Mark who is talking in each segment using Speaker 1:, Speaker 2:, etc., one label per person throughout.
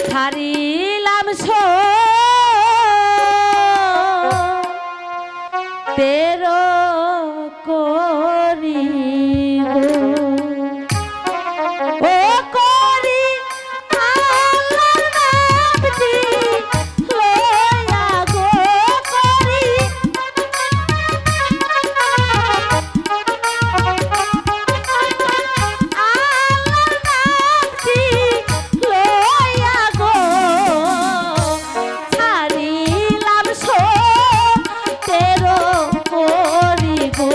Speaker 1: ছাড়িলাম তেরো করি ও করি আল্লাহর নামটি লইয়া গো করি আল্লাহর নামটি লইয়া গো ছাড়িলাম তেরো করি গো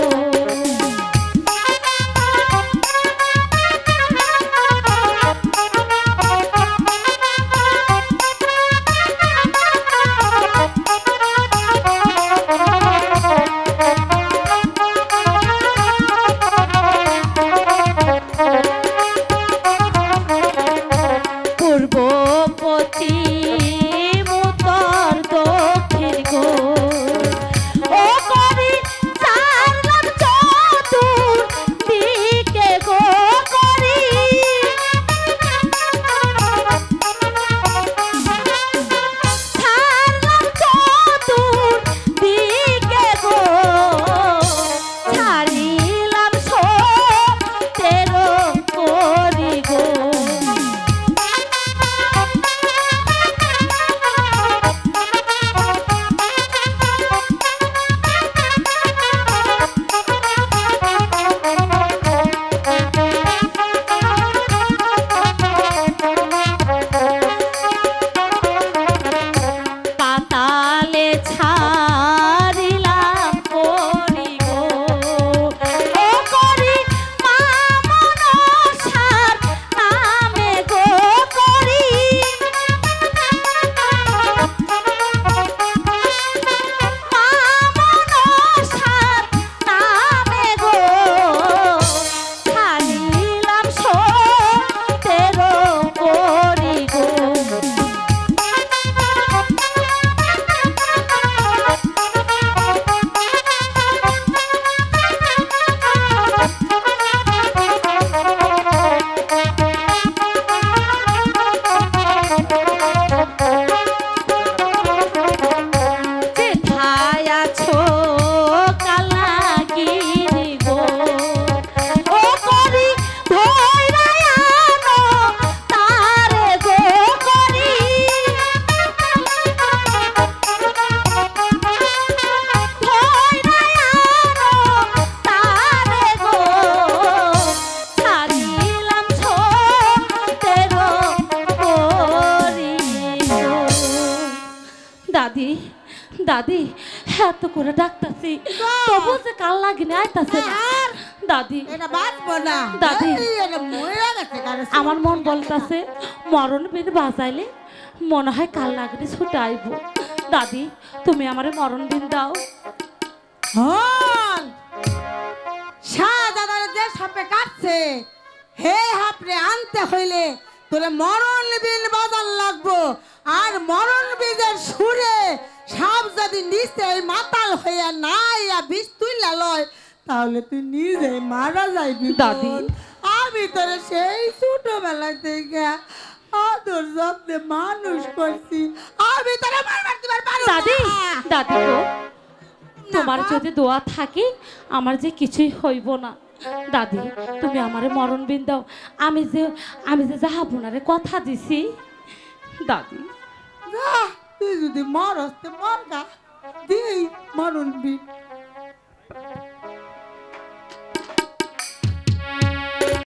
Speaker 1: দাদি দাদি এত করে ডাকতাছি তবু যে কাল লাগিনি আইতাছে না দাদি
Speaker 2: এটা বাঁচবো না
Speaker 1: দাদি
Speaker 2: এটা মরে গেছে
Speaker 1: আমার মন বলতাছে মরণ বিন বাজাইলে মনে হয় কাল লাগিনি ছুটে আইব দাদি তুমি আমারে মরণ বিন দাও
Speaker 2: হন শাহজাদার যে সাপে কাটছে হে হাপরে আনতে হইলে তোরে মরণ বিন বাজার লাগবো আর মরণ বীজের সুরে সাপ যদি নিচে মাতাল হইয়া নাই বিষ তুইলা লয় তাহলে তুই নিজে মারা যাইবি
Speaker 1: দাদি
Speaker 2: আমি তোরে সেই ছোটবেলা থেকে আদর যত্নে মানুষ করছি আমি তোরে মারবার দিবার পারো
Speaker 1: দাদি দাদি গো তোমার যদি দোয়া থাকে আমার যে কিছুই হইব না দাদি তুমি আমারে মরণ বিন দাও আমি যে যাহাবনারে কথা দিছি দাদি
Speaker 2: তুই যদি মরস তে মরগা দিই মরণ বিন